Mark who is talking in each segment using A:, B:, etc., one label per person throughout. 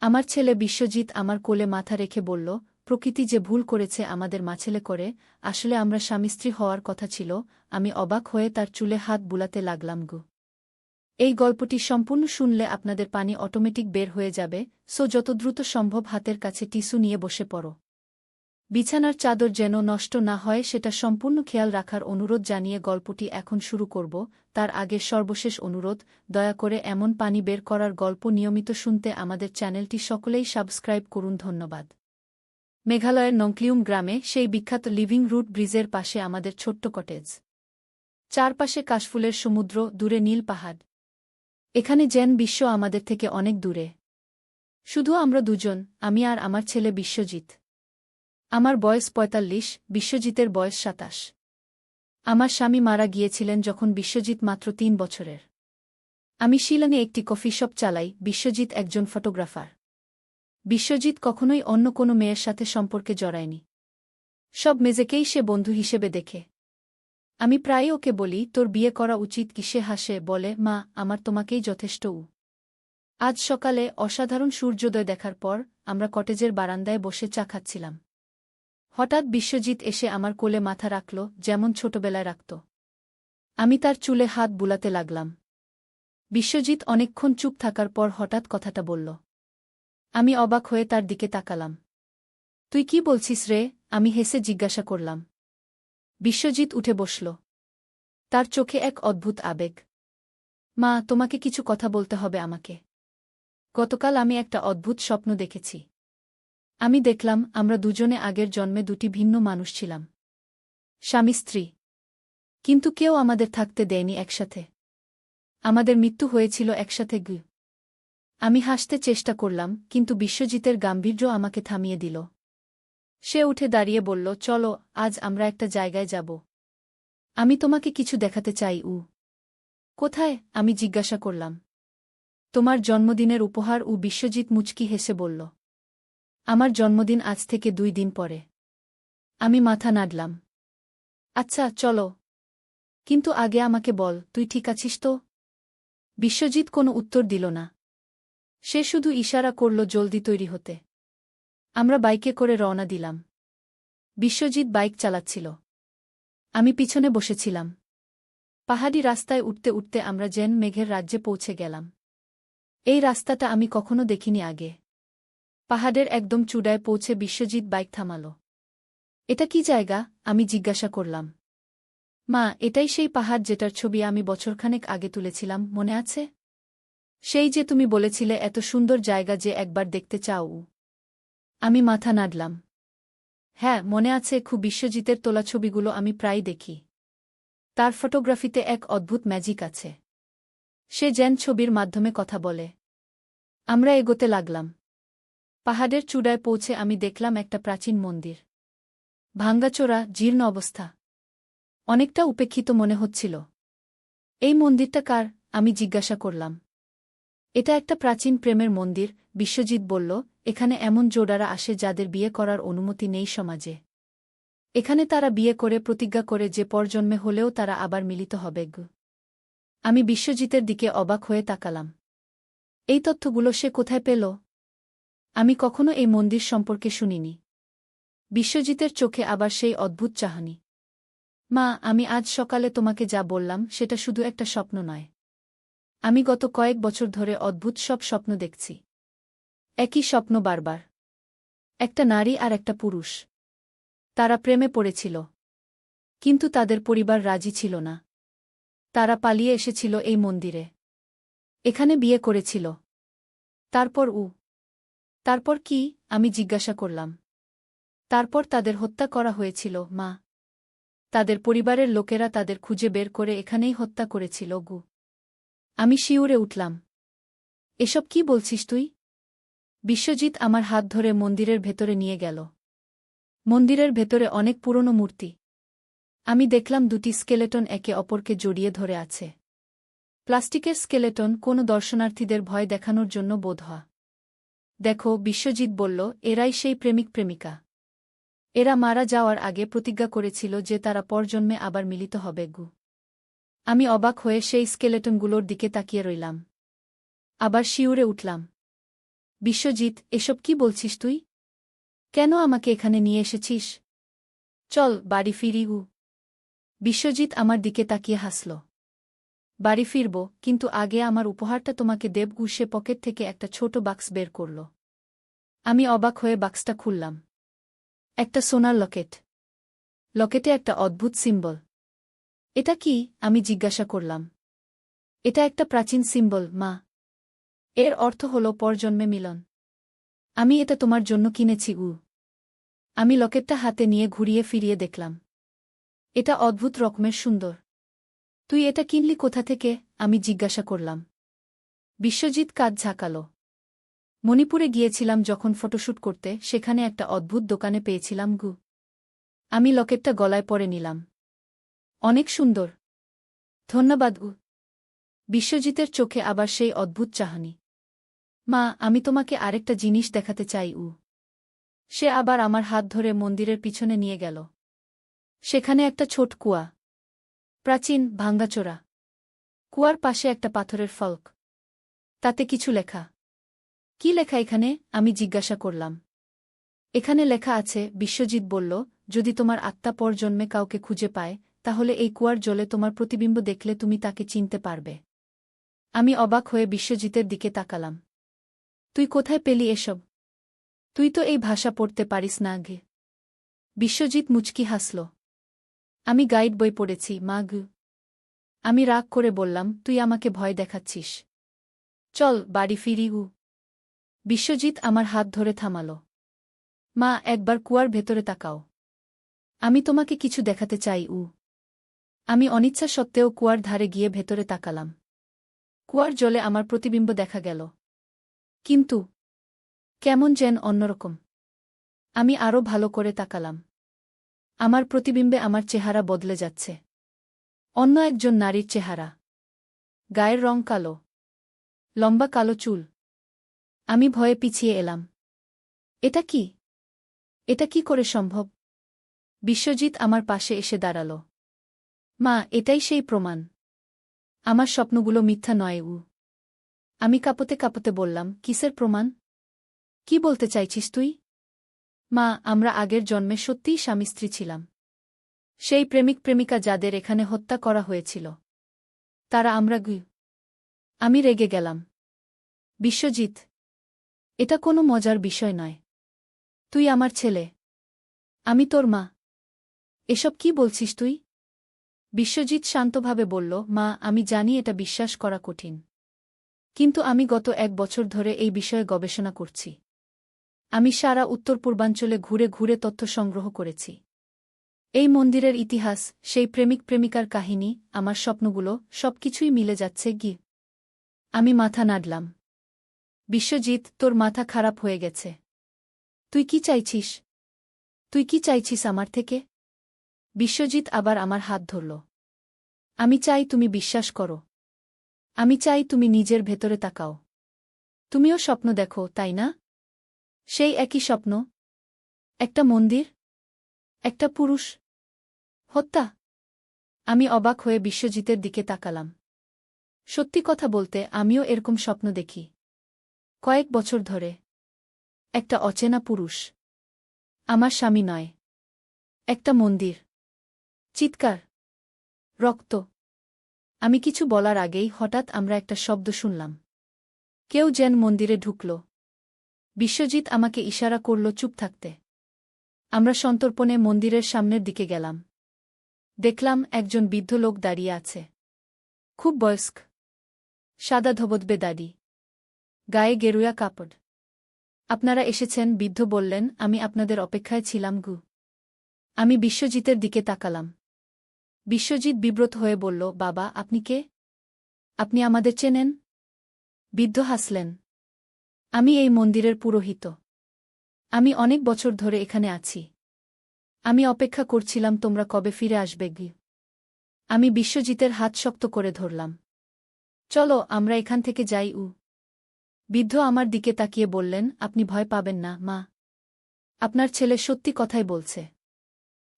A: আমার ছেলে বিশ্বজিৎ আমার কোলে মাথা রেখে বলল, প্রকৃতি যে ভুল করেছে আমাদের মাছেলে করে, আসলে আমরা স্বামী-স্ত্রী হওয়ার কথা ছিল। আমি অবাক হয়ে তার চুলে হাত বুলাতে লাগলাম গু। এই গল্পটি সম্পূর্ণ শুনলে আপনাদের পানি অটোমেটিক বের হয়ে যাবে, সো যত দ্রুত সম্ভব হাতের কাছে টিস্যু নিয়ে বসে পড়ো। বিছানার চাদর যেন নষ্ট না হয় সেটা সম্পূর্ণ খেয়াল রাখার অনুরোধ জানিয়ে গল্পটি এখন শুরু করব। তার আগে সর্বশেষ অনুরোধ, দয়া করে এমন পানি বের করার গল্প নিয়মিত শুনতে আমাদের চ্যানেলটি সকলেই সাবস্ক্রাইব করুন। ধন্যবাদ। মেঘালয়ের নংক্লিউম গ্রামে সেই বিখ্যাত লিভিং রুট ব্রিজের পাশে আমাদের ছোট্ট কটেজ। চারপাশে কাশফুলের সমুদ্র, দূরে নীল পাহাড়। এখানে যেন বিশ্ব আমাদের থেকে অনেক দূরে। শুধু আমরা দুজন, আমি আর আমার ছেলে বিশ্বজিৎ। আমার বয়স ৪৫, বিশ্বজিতের বয়স ২৭। আমার স্বামী মারা গিয়েছিলেন যখন বিশ্বজিৎ মাত্র ৩ বছরের। আমি শিলংয়ে একটি কফি শপ চালাই, বিশ্বজিৎ একজন ফটোগ্রাফার। বিশ্বজিৎ কখনোই অন্য কোনো মেয়ের সাথে সম্পর্কে জড়ায়নি। সব মেয়েকেই সে বন্ধু হিসেবে দেখে। আমি প্রায়ই ওকে বলি, তোর বিয়ে করা উচিত কি? সে হাসে, বলে, মা, আমার তোমাকেই যথেষ্ট। আজ সকালে অসাধারণ সূর্যোদয় দেখার পর আমরা কটেজের বারান্দায় বসে চা খাচ্ছিলাম। হঠাৎ বিশ্বজিৎ এসে আমার কোলে মাথা রাখল, যেমন ছোটবেলায় রাখত। আমি তার চুলে হাত বুলাতে লাগলাম। বিশ্বজিৎ অনেকক্ষণ চুপ থাকার পর হঠাৎ কথাটা বলল। আমি অবাক হয়ে তার দিকে তাকালাম। তুই কি বলছিস রে? আমি হেসে জিজ্ঞাসা করলাম। বিশ্বজিৎ উঠে বসল। তার চোখে এক অদ্ভুত আবেগ। মা, তোমাকে কিছু কথা বলতে হবে আমাকে। গতকাল আমি একটা অদ্ভুত স্বপ্ন দেখেছি। আমি দেখলাম আমরা দুজনে আগের জন্মে দুটি ভিন্ন মানুষ ছিলাম, স্বামী স্ত্রী। কিন্তু কেউ আমাদের থাকতে দেয়নি একসাথে। আমাদের মৃত্যু হয়েছিল একসাথে। আমি হাসতে চেষ্টা করলাম, কিন্তু বিশ্বজিতের গাম্ভীর্য আমাকে থামিয়ে দিল। সে উঠে দাঁড়িয়ে বলল, চলো, আজ আমরা একটা জায়গায় যাব। আমি তোমাকে কিছু দেখাতে চাই। কোথায়? আমি জিজ্ঞাসা করলাম। তোমার জন্মদিনের উপহার। বিশ্বজিৎ মুচকি হেসে বলল, আমার জন্মদিন আজ থেকে ২ দিন পরে। আমি মাথা নাড়লাম। আচ্ছা, চলো। কিন্তু আগে আমাকে বল, তুই ঠিক আছিস তো? বিশ্বজিৎ কোনো উত্তর দিল না। সে শুধু ইশারা করল জলদি তৈরি হতে। আমরা বাইকে করে রওনা দিলাম। বিশ্বজিৎ বাইক চালাচ্ছিল। আমি পিছনে বসেছিলাম। পাহাড়ি রাস্তায় উঠতে উঠতে আমরা যেন মেঘের রাজ্যে পৌঁছে গেলাম। এই রাস্তাটা আমি কখনো দেখিনি আগে। পাহাড়ের একদম চূড়ায় পৌঁছে বিশ্বজিৎ বাইক থামাল। এটা কি জায়গা? আমি জিজ্ঞাসা করলাম। মা, এটাই সেই পাহাড় যেটার ছবি আমি বছরখানেক আগে তুলেছিলাম, মনে আছে? সেই যে তুমি বলেছিলে এত সুন্দর জায়গা যে একবার দেখতে চাও। আমি মাথা নাড়লাম। হ্যাঁ, মনে আছে খুব। বিশ্বজিতের তোলা ছবিগুলো আমি প্রায় দেখি। তার ফটোগ্রাফিতে এক অদ্ভুত ম্যাজিক আছে। সে যেন ছবির মাধ্যমে কথা বলে। আমরা এগোতে লাগলাম। পাহাড়ের চূড়ায় পৌঁছে আমি দেখলাম একটা প্রাচীন মন্দির। ভাঙ্গাচোরা, জীর্ণ অবস্থা। অনেকটা উপেক্ষিত মনে হচ্ছিল। এই মন্দিরটা কার? আমি জিজ্ঞাসা করলাম। এটা একটা প্রাচীন প্রেমের মন্দির, বিশ্বজিৎ বলল। এখানে এমন জোড়ারা আসে যাদের বিয়ে করার অনুমতি নেই সমাজে। এখানে তারা বিয়ে করে প্রতিজ্ঞা করে যে পরজন্মে হলেও তারা আবার মিলিত হবে। আমি বিশ্বজিতের দিকে অবাক হয়ে তাকালাম। এই তথ্যগুলো সে কোথায় পেল? আমি কখনো এই মন্দির সম্পর্কে শুনিনি। বিশ্বজিতের চোখে আবার সেই অদ্ভুত চাহনি। মা, আমি আজ সকালে তোমাকে যা বললাম সেটা শুধু একটা স্বপ্ন নয়। আমি গত কয়েক বছর ধরে অদ্ভুত সব স্বপ্ন দেখছি। একই স্বপ্ন বারবার। একটা নারী আর একটা পুরুষ। তারা প্রেমে পড়েছিল। কিন্তু তাদের পরিবার রাজি ছিল না। তারা পালিয়ে এসেছিল এই মন্দিরে। এখানে বিয়ে করেছিল। তারপর তারপর কি? আমি জিজ্ঞাসা করলাম। তারপর তাদের হত্যা করা হয়েছিল, মা। তাদের পরিবারের লোকেরা তাদের খুঁজে বের করে এখানেই হত্যা করেছিল। আমি শিউরে উঠলাম। এসব কি বলছিস তুই? বিশ্বজিৎ আমার হাত ধরে মন্দিরের ভেতরে নিয়ে গেল। মন্দিরের ভেতরে অনেক পুরনো মূর্তি। আমি দেখলাম দুটি স্কেলেটন একে অপরকে জড়িয়ে ধরে আছে। প্লাস্টিকের স্কেলেটন, কোনো দর্শনার্থীদের ভয় দেখানোর জন্য বোধ হয়। দেখো, বিশ্বজিৎ বলল, এরাই সেই প্রেমিক প্রেমিকা। এরা মারা যাওয়ার আগে প্রতিজ্ঞা করেছিল যে তারা পরজন্মে আবার মিলিত হবে। আমি অবাক হয়ে সেই স্কেলেটনগুলোর দিকে তাকিয়ে রইলাম। আবার শিউরে উঠলাম। বিশ্বজিৎ, এসব কি বলছিস তুই? কেন আমাকে এখানে নিয়ে এসেছিস? চল বাড়ি ফিরি। বিশ্বজিৎ আমার দিকে তাকিয়ে হাসল। বাড়ি ফিরব, কিন্তু আগে আমার উপহারটা তোমাকে দেব। সে পকেট থেকে একটা ছোট বাক্স বের করল। আমি অবাক হয়ে বাক্সটা খুললাম। একটা সোনার লকেট। লকেটে একটা অদ্ভুত সিম্বল। এটা কি? আমি জিজ্ঞাসা করলাম। এটা একটা প্রাচীন সিম্বল, মা। এর অর্থ হল পরজন্মে মিলন। আমি এটা তোমার জন্য কিনেছি। আমি লকেটটা হাতে নিয়ে ঘুরিয়ে ফিরিয়ে দেখলাম। এটা অদ্ভুত রকমের সুন্দর। তুই এটা কিনলি কোথা থেকে? আমি জিজ্ঞাসা করলাম। বিশ্বজিৎ কাঁধ ঝাঁকাল। মণিপুরে গিয়েছিলাম যখন ফটোশ্যুট করতে, সেখানে একটা অদ্ভুত দোকানে পেয়েছিলাম। আমি লকেটটা গলায় পরে নিলাম। অনেক সুন্দর। ধন্যবাদ। বিশ্বজিতের চোখে আবার সেই অদ্ভুত চাহনি। মা, আমি তোমাকে আরেকটা জিনিস দেখাতে চাই। সে আবার আমার হাত ধরে মন্দিরের পিছনে নিয়ে গেল। সেখানে একটা ছোট কুয়া। প্রাচীন, ভাঙ্গাচোরা। কুয়ার পাশে একটা পাথরের ফলক। তাতে কিছু লেখা। কি লেখা এখানে? আমি জিজ্ঞাসা করলাম। এখানে লেখা আছে, বিশ্বজিৎ বলল, যদি তোমার আত্মা পরজন্মে কাউকে খুঁজে পায়, তাহলে এই কুয়ার জলে তোমার প্রতিবিম্ব দেখলে তুমি তাকে চিনতে পারবে। আমি অবাক হয়ে বিশ্বজিতের দিকে তাকালাম। তুই কোথায় পেলি এসব? তুই তো এই ভাষা পড়তে পারিস না। বিশ্বজিৎ মুচকি হাসল। আমি গাইড বই পড়েছি, মা। আমি রাগ করে বললাম, তুই আমাকে ভয় দেখাচ্ছিস। চল বাড়ি ফিরি। বিশ্বজিৎ আমার হাত ধরে থামাল। মা, একবার কুয়ার ভেতরে তাকাও। আমি তোমাকে কিছু দেখাতে চাই। আমি অনিচ্ছা সত্ত্বেও কুয়ার ধারে গিয়ে ভেতরে তাকালাম। কুয়ার জলে আমার প্রতিবিম্ব দেখা গেল। কিন্তু কেমন যেন অন্যরকম। আমি আরও ভালো করে তাকালাম। আমার প্রতিবিম্বে আমার চেহারা বদলে যাচ্ছে। অন্য একজন নারীর চেহারা। গায়ের রং কালো। লম্বা কালো চুল। আমি ভয়ে পিছিয়ে এলাম। এটা কি? এটা কি করে সম্ভব? বিশ্বজিৎ আমার পাশে এসে দাঁড়াল। মা, এটাই সেই প্রমাণ। আমার স্বপ্নগুলো মিথ্যা নয়। আমি কাঁপতে কাঁপতে বললাম, কিসের প্রমাণ? কি বলতে চাইছিস তুই? মা, আমরা আগের জন্মে সত্যিই স্বামী স্ত্রী ছিলাম। সেই প্রেমিক প্রেমিকা যাদের এখানে হত্যা করা হয়েছিল, তারা আমরা। আমি রেগে গেলাম। বিশ্বজিৎ, এটা কোনো মজার বিষয় নয়। তুই আমার ছেলে। আমি তোর মা। এসব কি বলছিস তুই? বিশ্বজিৎ শান্তভাবে বলল, মা, আমি জানি এটা বিশ্বাস করা কঠিন। কিন্তু আমি গত 1 বছর ধরে এই বিষয়ে গবেষণা করছি। আমি সারা উত্তর পূর্বাঞ্চলে ঘুরে ঘুরে তথ্য সংগ্রহ করেছি। এই মন্দিরের ইতিহাস, সেই প্রেমিক প্রেমিকার কাহিনী, আমার স্বপ্নগুলো, সবকিছুই মিলে যাচ্ছে। আমি মাথা নাড়লাম। বিশ্বজিৎ, তোর মাথা খারাপ হয়ে গেছে। তুই কি চাইছিস? তুই কি চাইছিস আমার থেকে? বিশ্বজিৎ আবার আমার হাত ধরল। আমি চাই তুমি বিশ্বাস করো। আমি চাই তুমি নিজের ভেতরে তাকাও। তুমিও স্বপ্ন দেখো, তাই না? সেই একই স্বপ্ন। একটা মন্দির, একটা পুরুষ, হত্যা। আমি অবাক হয়ে বিশ্বজিতের দিকে তাকালাম। সত্যি কথা বলতে, আমিও এরকম স্বপ্ন দেখি। কয়েক বছর ধরে। একটা অচেনা পুরুষ। আমার স্বামী নয়। একটা মন্দির। চিৎকার। রক্ত। আমি কিছু বলার আগেই হঠাৎ আমরা একটা শব্দ শুনলাম। কেউ যেন মন্দিরে ঢুকল। বিশ্বজিৎ আমাকে ইশারা করল চুপ থাকতে। আমরা সন্তর্পণে মন্দিরের সামনের দিকে গেলাম। দেখলাম একজন বৃদ্ধ লোক দাঁড়িয়ে আছে। খুব বয়স্ক। সাদা ধবধবে দাড়ি। গায়ে গেরুয়া কাপড়। আপনারা এসেছেন, বৃদ্ধ বললেন, আমি আপনাদের অপেক্ষায় ছিলাম। আমি বিশ্বজিতের দিকে তাকালাম। বিশ্বজিৎ বিব্রত হয়ে বলল, বাবা, আপনি কে? আপনি আমাদের চেনেন? বৃদ্ধ হাসলেন। আমি এই মন্দিরের পুরোহিত। আমি অনেক বছর ধরে এখানে আছি। আমি অপেক্ষা করছিলাম তোমরা কবে ফিরে আসবে। আমি বিশ্বজিতের হাত শক্ত করে ধরলাম। চলো আমরা এখান থেকে যাই। বৃদ্ধ আমার দিকে তাকিয়ে বললেন, আপনি ভয় পাবেন না, মা। আপনার ছেলে সত্যি কথাই বলছে।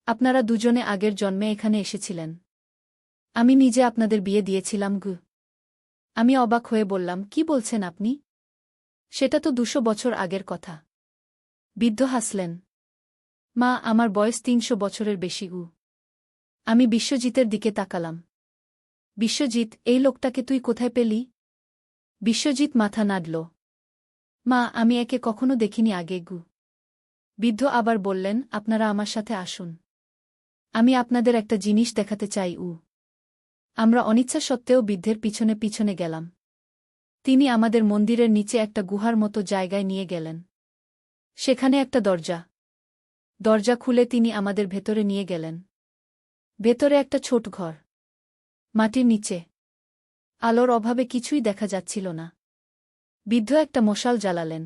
A: আপনারা দুজনে আগের জন্মে এখানে এসেছিলেন। আমি নিজে আপনাদের বিয়ে দিয়েছিলাম। আমি অবাক হয়ে বললাম, কি বলছেন আপনি? সেটা তো 200 বছর আগের কথা। বৃদ্ধ হাসলেন। মা, আমার বয়স 300 বছরের বেশি। আমি বিশ্বজিতের দিকে তাকালাম। বিশ্বজিৎ, এই লোকটাকে তুই কোথায় পেলি? বিশ্বজিৎ মাথা নাড়ল। মা, আমি একে কখনো দেখিনি আগে। বৃদ্ধ আবার বললেন, আপনারা আমার সাথে আসুন। আমি আপনাদের একটা জিনিস দেখাতে চাই। আমরা অনিচ্ছা সত্ত্বেও বৃদ্ধের পিছনে পিছনে গেলাম। তিনি আমাদের মন্দিরের নিচে একটা গুহার মতো জায়গায় নিয়ে গেলেন। সেখানে একটা দরজা। দরজা খুলে তিনি আমাদের ভেতরে নিয়ে গেলেন। ভেতরে একটা ছোট ঘর, মাটির নিচে। আলোর অভাবে কিছুই দেখা যাচ্ছিল না। বৃদ্ধ একটা মশাল জ্বালালেন।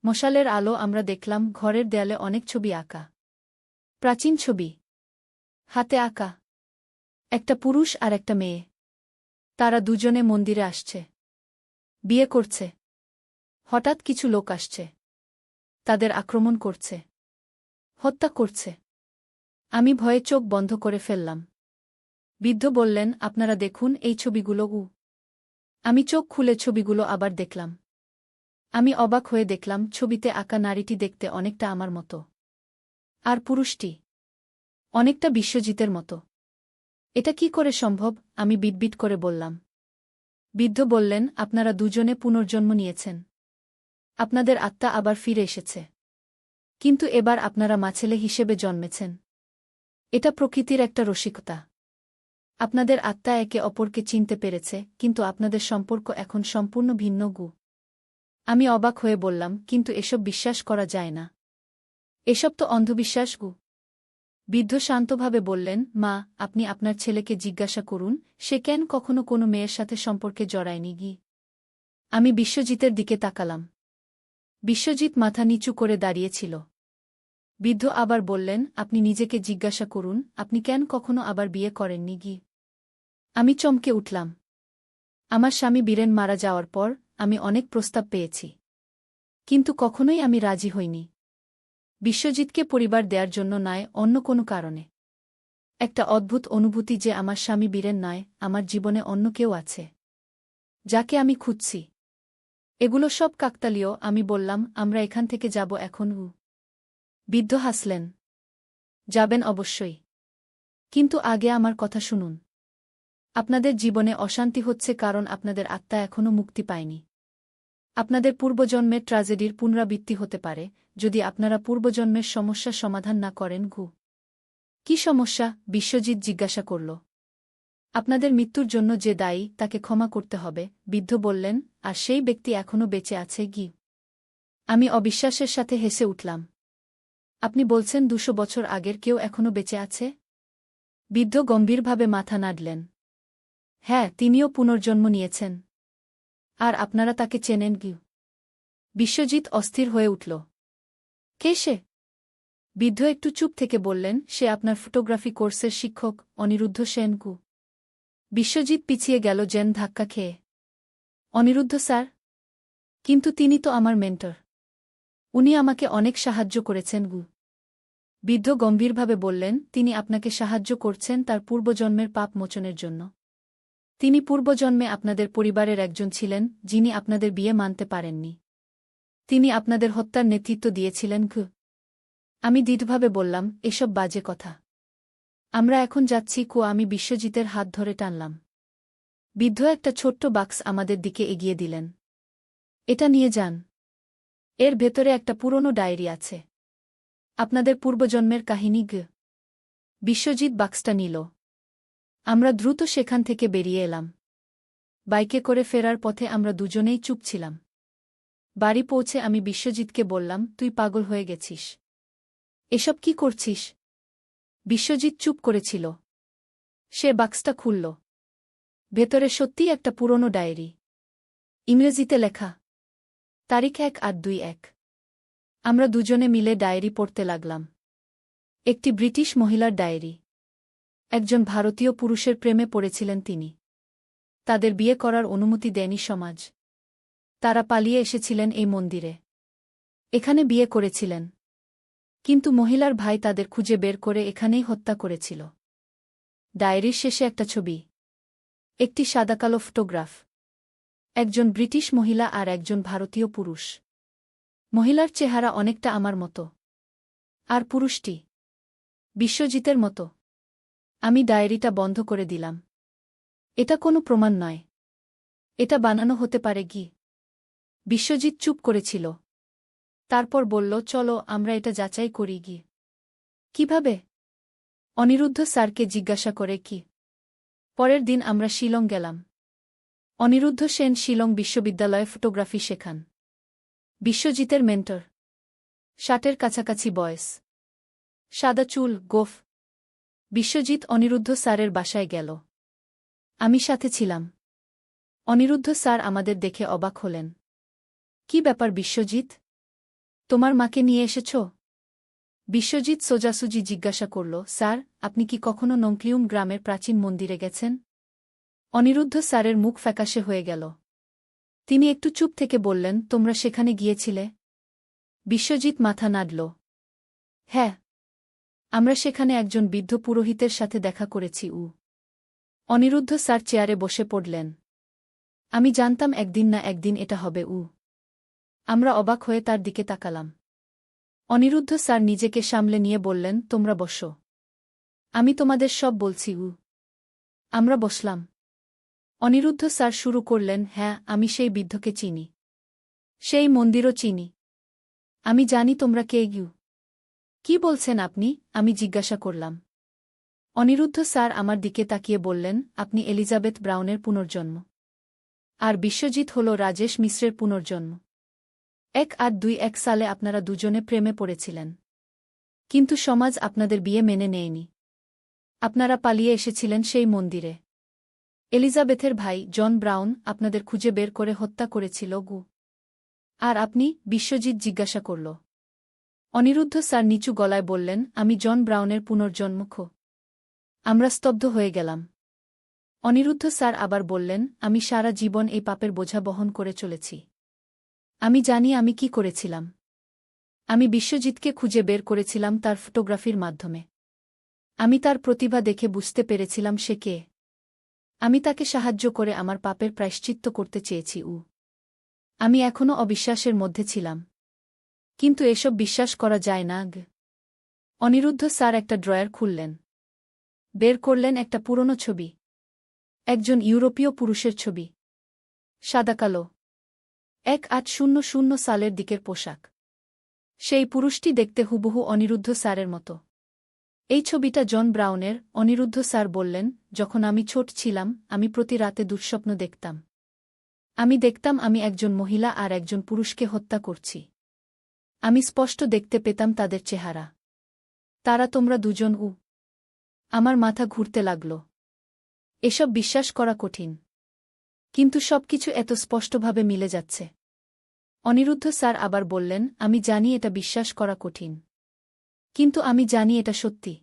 A: মশালের আলো আমরা দেখলাম ঘরের দেয়ালে অনেক ছবি আঁকা। প্রাচীন ছবি, হাতে আঁকা। একটা পুরুষ আর একটা মেয়ে। তারা দুজনে মন্দিরে আসছে, বিয়ে করছে। হঠাৎ কিছু লোক আসছে, তাদের আক্রমণ করছে, হত্যা করছে। আমি ভয়ে চোখ বন্ধ করে ফেললাম। বৃদ্ধ বললেন, আপনারা দেখুন এই ছবিগুলো। আমি চোখ খুলে ছবিগুলো আবার দেখলাম। আমি অবাক হয়ে দেখলাম ছবিতে আঁকা নারীটি দেখতে অনেকটা আমার মতো, আর পুরুষটি অনেকটা বিশ্বজিতের মতো। এটা কি করে সম্ভব? আমি বিটবিট করে বললাম। বৃদ্ধ বললেন, আপনারা দুজনে পুনর্জন্ম নিয়েছেন। আপনাদের আত্মা আবার ফিরে এসেছে। কিন্তু এবার আপনারা মাছেলে হিসেবে জন্মেছেন। এটা প্রকৃতির একটা রসিকতা। আপনাদের আত্মা একে অপরকে চিনতে পেরেছে, কিন্তু আপনাদের সম্পর্ক এখন সম্পূর্ণ ভিন্ন। আমি অবাক হয়ে বললাম, কিন্তু এসব বিশ্বাস করা যায় না। এসব তো অন্ধবিশ্বাস। বৃদ্ধ শান্তভাবে বললেন, মা, আপনি আপনার ছেলেকে জিজ্ঞাসা করুন, সে কেন কখনো কোনো মেয়ের সাথে সম্পর্কে জড়ায়নি। আমি বিশ্বজিতের দিকে তাকালাম। বিশ্বজিৎ মাথা নিচু করে দাঁড়িয়েছিল। বৃদ্ধ আবার বললেন, আপনি নিজেকে জিজ্ঞাসা করুন, আপনি কেন কখনো আবার বিয়ে করেননি। আমি চমকে উঠলাম। আমার স্বামী বীরেন মারা যাওয়ার পর আমি অনেক প্রস্তাব পেয়েছি, কিন্তু কখনোই আমি রাজি হইনি। বিশ্বজিৎকে পরিবার দেওয়ার জন্য নয়, অন্য কোনো কারণে। একটা অদ্ভুত অনুভূতি যে আমার স্বামী বীরেন নয়, আমার জীবনে অন্য কেউ আছে, যাকে আমি খুঁজছি। এগুলো সব কাকতালীয়। আমি বললাম, আমরা এখান থেকে যাব এখন। বৃদ্ধ হাসলেন। যাবেন অবশ্যই, কিন্তু আগে আমার কথা শুনুন। আপনাদের জীবনে অশান্তি হচ্ছে কারণ আপনাদের আত্মা এখনও মুক্তি পায়নি। আপনাদের পূর্বজন্মের ট্র্যাজেডির পুনরাবৃত্তি হতে পারে, যদি আপনারা পূর্বজন্মের সমস্যা সমাধান না করেন। কি সমস্যা? বিশ্বজিৎ জিজ্ঞাসা করল। আপনাদের মৃত্যুর জন্য যে দায়ী তাকে ক্ষমা করতে হবে, বৃদ্ধ বললেন, আর সেই ব্যক্তি এখনও বেঁচে আছে। আমি অবিশ্বাসের সাথে হেসে উঠলাম। আপনি বলছেন 200 বছর আগের কেউ এখনও বেঁচে আছে? বৃদ্ধ গম্ভীরভাবে মাথা নাড়লেন। হ্যাঁ, তিনিও পুনর্জন্ম নিয়েছেন। আর আপনারা তাকে চেনেন? বিশ্বজিৎ অস্থির হয়ে উঠল। কে সে? বৃদ্ধ একটু চুপ থেকে বললেন, সে আপনার ফটোগ্রাফি কোর্সের শিক্ষক অনিরুদ্ধ সেন। বিশ্বজিৎ পিছিয়ে গেল যেন ধাক্কা খেয়ে। অনিরুদ্ধ স্যার? কিন্তু তিনি তো আমার মেন্টর। উনি আমাকে অনেক সাহায্য করেছেন। বৃদ্ধ গম্ভীরভাবে বললেন, তিনি আপনাকে সাহায্য করছেন তার পূর্বজন্মের পাপ মোচনের জন্য। তিনি পূর্বজন্মে আপনাদের পরিবারের একজন ছিলেন, যিনি আপনাদের বিয়ে মানতে পারেননি। তিনি আপনাদের হত্যার নেতৃত্ব দিয়েছিলেন। আমি দৃঢ়ভাবে বললাম, এসব বাজে কথা। আমরা এখন যাচ্ছি। আমি বিশ্বজিতের হাত ধরে টানলাম। বৃদ্ধ একটা ছোট্ট বাক্স আমাদের দিকে এগিয়ে দিলেন। এটা নিয়ে যান। এর ভেতরে একটা পুরনো ডায়েরি আছে, আপনাদের পূর্বজন্মের কাহিনী। বিশ্বজিৎ বাক্সটা নিল। আমরা দ্রুত সেখান থেকে বেরিয়ে এলাম। বাইকে করে ফেরার পথে আমরা দুজনেই চুপ ছিলাম। বাড়ি পৌঁছে আমি বিশ্বজিৎকে বললাম, তুই পাগল হয়ে গেছিস। এসব কি করছিস? বিশ্বজিৎ চুপ করেছিল। সে বাক্সটা খুলল। ভেতরে সত্যিই একটা পুরনো ডায়েরি, ইংরেজিতে লেখা। তারিখ 1/8/21। আমরা দুজনে মিলে ডায়েরি পড়তে লাগলাম। একটি ব্রিটিশ মহিলার ডায়েরি। একজন ভারতীয় পুরুষের প্রেমে পড়েছিলেন তিনি। তাদের বিয়ে করার অনুমতি দেয়নি সমাজ। তারা পালিয়ে এসেছিলেন এই মন্দিরে। এখানে বিয়ে করেছিলেন, কিন্তু মহিলার ভাই তাদের খুঁজে বের করে এখানেই হত্যা করেছিল। ডায়েরির শেষে একটা ছবি, একটি সাদাকালো ফটোগ্রাফ। একজন ব্রিটিশ মহিলা আর একজন ভারতীয় পুরুষ। মহিলার চেহারা অনেকটা আমার মতো। আর পুরুষটি বিশ্বজিতের মতো। আমি ডায়েরিটা বন্ধ করে দিলাম। এটা কোনো প্রমাণ নয়। এটা বানানো হতে পারে কি? বিশ্বজিৎ চুপ করেছিল। তারপর বলল, চলো আমরা এটা যাচাই করি কি। কিভাবে? অনিরুদ্ধ স্যারকে জিজ্ঞাসা করে কি। পরের দিন আমরা শিলং গেলাম। অনিরুদ্ধ সেন শিলং বিশ্ববিদ্যালয়ে ফটোগ্রাফি শেখান। বিশ্বজিতের মেন্টর। 60-এর কাছাকাছি বয়স। সাদা চুল, গোঁফ। বিশ্বজিৎ অনিরুদ্ধ স্যারের বাসায় গেল। আমি সাথে ছিলাম। অনিরুদ্ধ স্যার আমাদের দেখে অবাক হলেন। কি ব্যাপার বিশ্বজিৎ? তোমার মাকে নিয়ে এসেছ? বিশ্বজিৎ সোজাসুজি জিজ্ঞাসা করল, স্যার, আপনি কি কখনো নংক্লিউম গ্রামের প্রাচীন মন্দিরে গেছেন? অনিরুদ্ধ স্যারের মুখ ফ্যাকাশে হয়ে গেল। তিনি একটু চুপ থেকে বললেন, তোমরা সেখানে গিয়েছিলে? বিশ্বজিৎ মাথা নাড়ল। হ্যাঁ, আমরা সেখানে একজন বৃদ্ধ পুরোহিতের সাথে দেখা করেছি। অনিরুদ্ধ স্যার চেয়ারে বসে পড়লেন। আমি জানতাম একদিন না একদিন এটা হবে। আমরা অবাক হয়ে তার দিকে তাকালাম। অনিরুদ্ধ স্যার নিজেকে সামলে নিয়ে বললেন, তোমরা বসো। আমি তোমাদের সব বলছি। আমরা বসলাম। অনিরুদ্ধ স্যার শুরু করলেন, হ্যাঁ, আমি সেই বৃদ্ধকে চিনি। সেই মন্দিরও চিনি। আমি জানি তোমরা কে। কি বলছেন আপনি? আমি জিজ্ঞাসা করলাম। অনিরুদ্ধ স্যার আমার দিকে তাকিয়ে বললেন, আপনি এলিজাবেথ ব্রাউনের পুনর্জন্ম। আর বিশ্বজিৎ হল রাজেশ মিশ্রের পুনর্জন্ম। 1821 সালে আপনারা দুজনে প্রেমে পড়েছিলেন। কিন্তু সমাজ আপনাদের বিয়ে মেনে নেয়নি। আপনারা পালিয়ে এসেছিলেন সেই মন্দিরে। এলিজাবেথের ভাই জন ব্রাউন আপনাদের খুঁজে বের করে হত্যা করেছিল। আর আপনি? বিশ্বজিৎ জিজ্ঞাসা করল। অনিরুদ্ধ স্যার নিচু গলায় বললেন, আমি জন ব্রাউনের পুনর্জন্ম। আমরা স্তব্ধ হয়ে গেলাম। অনিরুদ্ধ স্যার আবার বললেন, আমি সারা জীবন এই পাপের বোঝা বহন করে চলেছি। আমি জানি আমি কি করেছিলাম। আমি বিশ্বজিৎকে খুঁজে বের করেছিলাম তার ফটোগ্রাফির মাধ্যমে। আমি তার প্রতিভা দেখে বুঝতে পেরেছিলাম সে কে। আমি তাকে সাহায্য করে আমার পাপের প্রায়শ্চিত্ত করতে চেয়েছি। আমি এখনও অবিশ্বাসের মধ্যে ছিলাম। কিন্তু এসব বিশ্বাস করা যায় না। অনিরুদ্ধ স্যার একটা ড্রয়ার খুললেন। বের করলেন একটা পুরনো ছবি। একজন ইউরোপীয় পুরুষের ছবি। সাদাকালো। 1800 সালের দিকের পোশাক। সেই পুরুষটি দেখতে হুবহু অনিরুদ্ধ স্যারের মতো। এই ছবিটা জন ব্রাউনের। অনিরুদ্ধ স্যার বললেন, যখন আমি ছোট ছিলাম আমি প্রতি রাতে দুঃস্বপ্ন দেখতাম। আমি দেখতাম আমি একজন মহিলা আর একজন পুরুষকে হত্যা করছি। আমি স্পষ্ট দেখতে পেতাম তাদের চেহারা। তারা তোমরা দুজন। আমার মাথা ঘুরতে লাগল। এসব বিশ্বাস করা কঠিন। কিন্তু সবকিছু এত স্পষ্টভাবে মিলে যাচ্ছে। অনিরুদ্ধ স্যার আবার বললেন, আমি জানি এটা বিশ্বাস করা কঠিন। কিন্তু আমি জানি এটা সত্যি।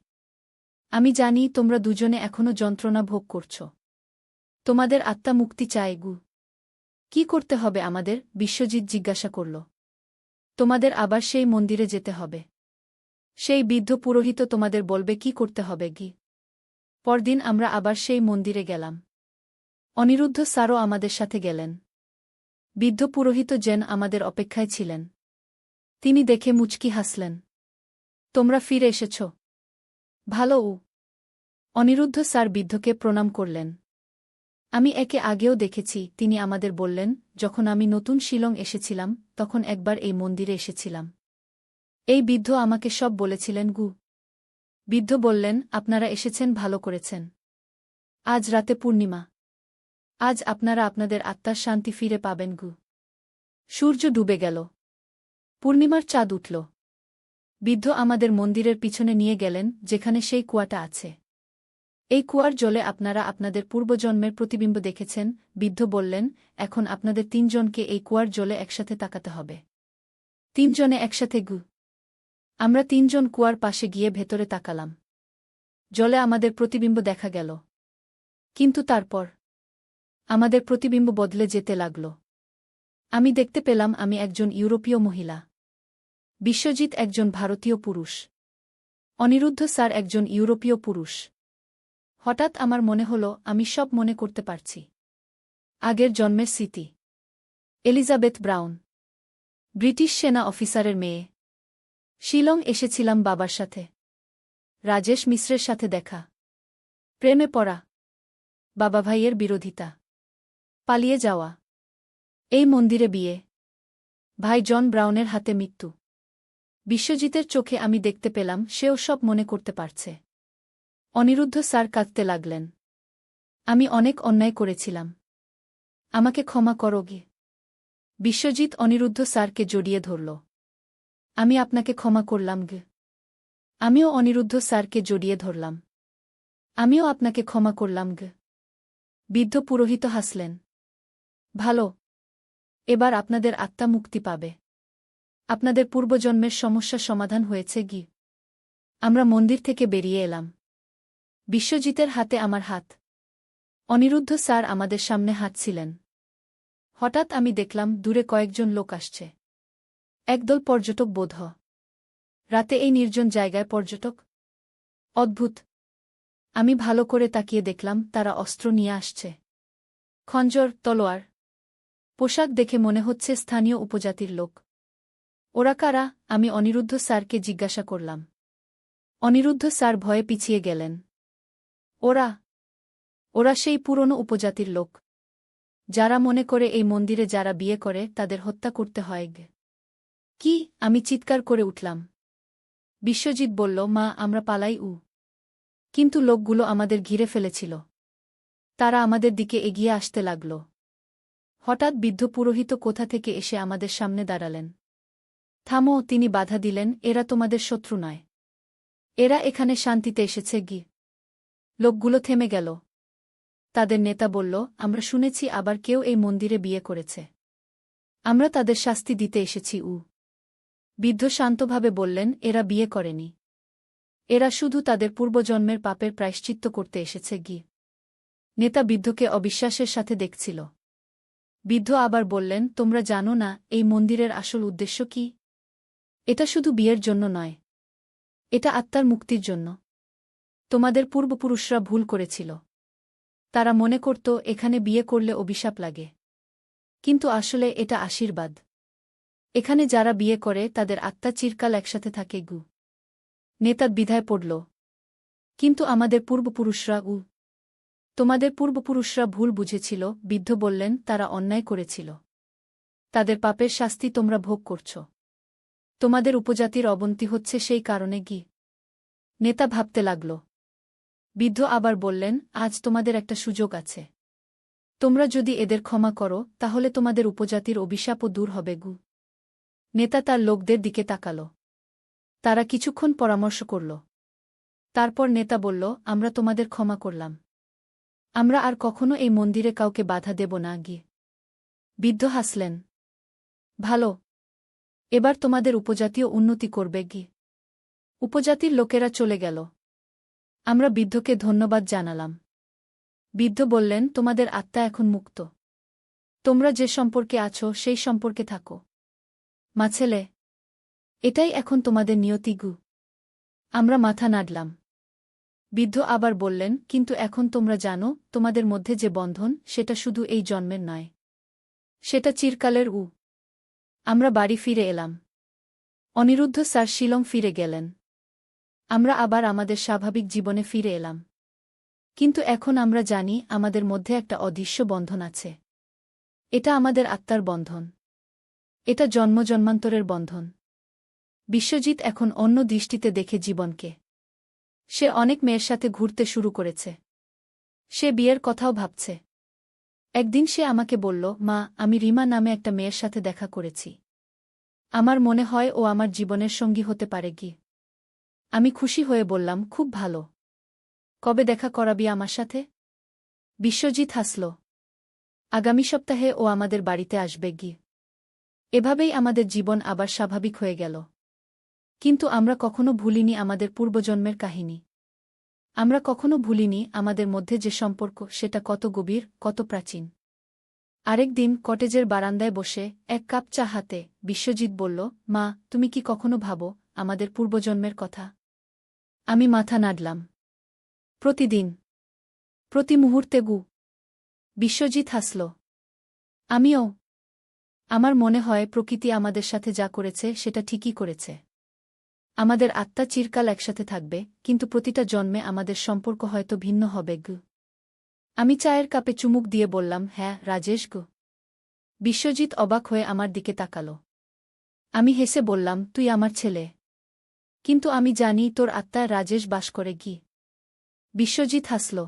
A: আমি জানি তোমরা দুজনে এখনো যন্ত্রণা ভোগ করছ। তোমাদের আত্মা মুক্তি চায়। কি করতে হবে আমাদের? বিশ্বজিৎ জিজ্ঞাসা করল। তোমাদের আবার সেই মন্দিরে যেতে হবে। সেই বৃদ্ধ পুরোহিত তোমাদের বলবে কি করতে হবে। পরদিন আমরা আবার সেই মন্দিরে গেলাম। অনিরুদ্ধ স্যারও আমাদের সাথে গেলেন। বৃদ্ধ পুরোহিত যেন আমাদের অপেক্ষায় ছিলেন। তিনি দেখে মুচকি হাসলেন। তোমরা ফিরে এসেছ। ভালো। অনিরুদ্ধ স্যার বৃদ্ধকে প্রণাম করলেন। আমি একে আগেও দেখেছি। তিনি আমাদের বললেন, যখন আমি নতুন শিলং এসেছিলাম তখন একবার এই মন্দিরে এসেছিলাম। এই বৃদ্ধ আমাকে সব বলেছিলেন। বৃদ্ধ বললেন, আপনারা এসেছেন ভালো করেছেন। আজ রাতে পূর্ণিমা। আজ আপনারা আপনাদের আত্মার শান্তি ফিরে পাবেন। সূর্য ডুবে গেল। পূর্ণিমার চাঁদ উঠল। বৃদ্ধ আমাদের মন্দিরের পিছনে নিয়ে গেলেন, যেখানে সেই কুয়াটা আছে। এই কুয়ার জলে আপনারা আপনাদের পূর্বজন্মের প্রতিবিম্ব দেখেছেন। বৃদ্ধ বললেন, এখন আপনাদের তিনজনকে এই কুয়ার জলে একসাথে তাকাতে হবে। তিনজনে একসাথে। আমরা তিনজন কুয়ার পাশে গিয়ে ভেতরে তাকালাম। জলে আমাদের প্রতিবিম্ব দেখা গেল। কিন্তু তারপর আমাদের প্রতিবিম্ব বদলে যেতে লাগল। আমি দেখতে পেলাম আমি একজন ইউরোপীয় মহিলা। বিশ্বজিৎ একজন ভারতীয় পুরুষ। অনিরুদ্ধ স্যার একজন ইউরোপীয় পুরুষ। হঠাৎ আমার মনে হল আমি সব মনে করতে পারছি। আগের জন্মের স্মৃতি। এলিজাবেথ ব্রাউন, ব্রিটিশ সেনা অফিসারের মেয়ে। শিলং এসেছিলাম বাবার সাথে। রাজেশ মিশ্রের সাথে দেখা। প্রেমে পড়া। বাবা ভাইয়ের বিরোধিতা। পালিয়ে যাওয়া। এই মন্দিরে বিয়ে। ভাই জন ব্রাউনের হাতে মৃত্যু। বিশ্বজিতের চোখে আমি দেখতে পেলাম সেও সব মনে করতে পারছে। অনিরুদ্ধ স্যার কাঁদতে লাগলেন। আমি অনেক অন্যায় করেছিলাম। আমাকে ক্ষমা করো গে। বিশ্বজিৎ অনিরুদ্ধ স্যারকে জড়িয়ে ধরল। আমি আপনাকে ক্ষমা করলাম গে। আমিও অনিরুদ্ধ স্যারকে জড়িয়ে ধরলাম। আমিও আপনাকে ক্ষমা করলাম গে। বৃদ্ধ পুরোহিত হাসলেন। ভালো। এবার আপনাদের আত্মা মুক্তি পাবে। আপনাদের পূর্বজন্মের সমস্যা সমাধান হয়েছে গি। আমরা মন্দির থেকে বেরিয়ে এলাম। বিশ্বজিতের হাতে আমার হাত। অনিরুদ্ধ স্যার আমাদের সামনে হাঁটছিলেন। হঠাৎ আমি দেখলাম দূরে কয়েকজন লোক আসছে। একদল পর্যটক বোধ হয়। রাতে এই নির্জন জায়গায় পর্যটক? অদ্ভুত। আমি ভালো করে তাকিয়ে দেখলাম তারা অস্ত্র নিয়ে আসছে। খঞ্জর, তলোয়ার। পোশাক দেখে মনে হচ্ছে স্থানীয় উপজাতির লোক। ওরা কারা? আমি অনিরুদ্ধ স্যারকে জিজ্ঞাসা করলাম। অনিরুদ্ধ স্যার ভয়ে পিছিয়ে গেলেন। ওরা ওরা সেই পুরনো উপজাতির লোক, যারা মনে করে এই মন্দিরে যারা বিয়ে করে তাদের হত্যা করতে হয়। কি? আমি চিৎকার করে উঠলাম। বিশ্বজিৎ বলল, মা, আমরা পালাই। কিন্তু লোকগুলো আমাদের ঘিরে ফেলেছিল। তারা আমাদের দিকে এগিয়ে আসতে লাগল। হঠাৎ বৃদ্ধ পুরোহিত কোথা থেকে এসে আমাদের সামনে দাঁড়ালেন। থামো, তিনি বাধা দিলেন, এরা তোমাদের শত্রু নয়। এরা এখানে শান্তিতে এসেছে গি। লোকগুলো থেমে গেল। তাদের নেতা বলল, আমরা শুনেছি আবার কেউ এই মন্দিরে বিয়ে করেছে। আমরা তাদের শাস্তি দিতে এসেছি। বৃদ্ধ শান্তভাবে বললেন, এরা বিয়ে করেনি। এরা শুধু তাদের পূর্বজন্মের পাপের প্রায়শ্চিত্ত করতে এসেছে গি। নেতা বৃদ্ধকে অবিশ্বাসের সাথে দেখছিল। বৃদ্ধ আবার বললেন, তোমরা জানো না এই মন্দিরের আসল উদ্দেশ্য কি? এটা শুধু বিয়ের জন্য নয়। এটা আত্মার মুক্তির জন্য। তোমাদের পূর্বপুরুষরা ভুল করেছিল। তারা মনে করত এখানে বিয়ে করলে অভিশাপ লাগে। কিন্তু আসলে এটা আশীর্বাদ। এখানে যারা বিয়ে করে তাদের আত্মা চিরকাল একসাথে থাকে গু। নেতা দ্বিধায় পড়ল। কিন্তু আমাদের পূর্বপুরুষরা তোমাদের পূর্বপুরুষরা ভুল বুঝেছিল। বৃদ্ধ বললেন, তারা অন্যায় করেছিল। তাদের পাপের শাস্তি তোমরা ভোগ করছ। তোমাদের উপজাতির অবনতি হচ্ছে সেই কারণে গি। নেতা ভাবতে লাগল। বৃদ্ধ আবার বললেন, আজ তোমাদের একটা সুযোগ আছে। তোমরা যদি এদের ক্ষমা করো তাহলে তোমাদের উপজাতির অভিশাপও দূর হবে গু। নেতা তার লোকদের দিকে তাকাল। তারা কিছুক্ষণ পরামর্শ করল। তারপর নেতা বলল, আমরা তোমাদের ক্ষমা করলাম। আমরা আর কখনো এই মন্দিরে কাউকে বাধা দেব না গিয়ে। বৃদ্ধ হাসলেন। ভালো। এবার তোমাদের উপজাতীয় উন্নতি করবে গি। উপজাতির লোকেরা চলে গেল। আমরা বৃদ্ধকে ধন্যবাদ জানালাম। বৃদ্ধ বললেন, তোমাদের আত্মা এখন মুক্ত। তোমরা যে সম্পর্কে আছো সেই সম্পর্কে থাকো। মা ছেলে, এটাই এখন তোমাদের নিয়তি গু। আমরা মাথা নাড়লাম। বৃদ্ধ আবার বললেন, কিন্তু এখন তোমরা জানো তোমাদের মধ্যে যে বন্ধন সেটা শুধু এই জন্মের নয়। সেটা চিরকালের। আমরা বাড়ি ফিরে এলাম। অনিরুদ্ধ স্যার শিলং ফিরে গেলেন। আমরা আবার আমাদের স্বাভাবিক জীবনে ফিরে এলাম। কিন্তু এখন আমরা জানি আমাদের মধ্যে একটা অদৃশ্য বন্ধন আছে। এটা আমাদের আত্মার বন্ধন। এটা জন্মজন্মান্তরের বন্ধন। বিশ্বজিৎ এখন অন্য দৃষ্টিতে দেখে জীবনকে। সে অনেক মেয়ের সাথে ঘুরতে শুরু করেছে। সে বিয়ের কথাও ভাবছে। একদিন সে আমাকে বলল, মা, আমি রিমা নামে একটা মেয়ের সাথে দেখা করেছি। আমার মনে হয় ও আমার জীবনের সঙ্গী হতে পারে গি। আমি খুশি হয়ে বললাম, খুব ভালো। কবে দেখা করাবি আমার সাথে? বিশ্বজিৎ হাসল। আগামী সপ্তাহে ও আমাদের বাড়িতে আসবে গি। এভাবেই আমাদের জীবন আবার স্বাভাবিক হয়ে গেল। কিন্তু আমরা কখনো ভুলিনি আমাদের পূর্বজন্মের কাহিনী। আমরা কখনো ভুলিনি আমাদের মধ্যে যে সম্পর্ক সেটা কত গভীর, কত প্রাচীন। আরেক দিন কটেজের বারান্দায় বসে এক কাপ চা হাতে বিশ্বজিৎ বলল, মা, তুমি কি কখনো ভাবো আমাদের পূর্বজন্মের কথা? আমি মাথা নাড়লাম। প্রতিদিন, প্রতি মুহূর্তে গু। বিশ্বজিৎ হাসল। আমিও। আমার মনে হয় প্রকৃতি আমাদের সাথে যা করেছে সেটা ঠিকই করেছে। আমাদের আত্মা চিরকাল একসাথে থাকবে, কিন্তু প্রতিটা জন্মে আমাদের সম্পর্ক হয়তো ভিন্ন হবে গু। আমি চায়ের কাপে চুমুক দিয়ে বললাম, হ্যাঁ রাজেশ গু। বিশ্বজিৎ অবাক হয়ে আমার দিকে তাকাল। আমি হেসে বললাম, তুই আমার ছেলে। কিন্তু আমি জানি তোর আত্মায় রাজেশ বাস করে গি। বিশ্বজিৎ হাসল।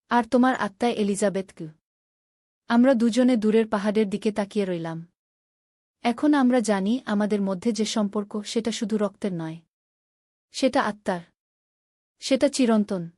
A: আর তোমার আত্মায় এলিজাবেথ গু। আমরা দুজনে দূরের পাহাড়ের দিকে তাকিয়ে রইলাম। এখন আমরা জানি আমাদের মধ্যে যে সম্পর্ক সেটা শুধু রক্তের নয়, সেটা আত্মার, সেটা চিরন্তন।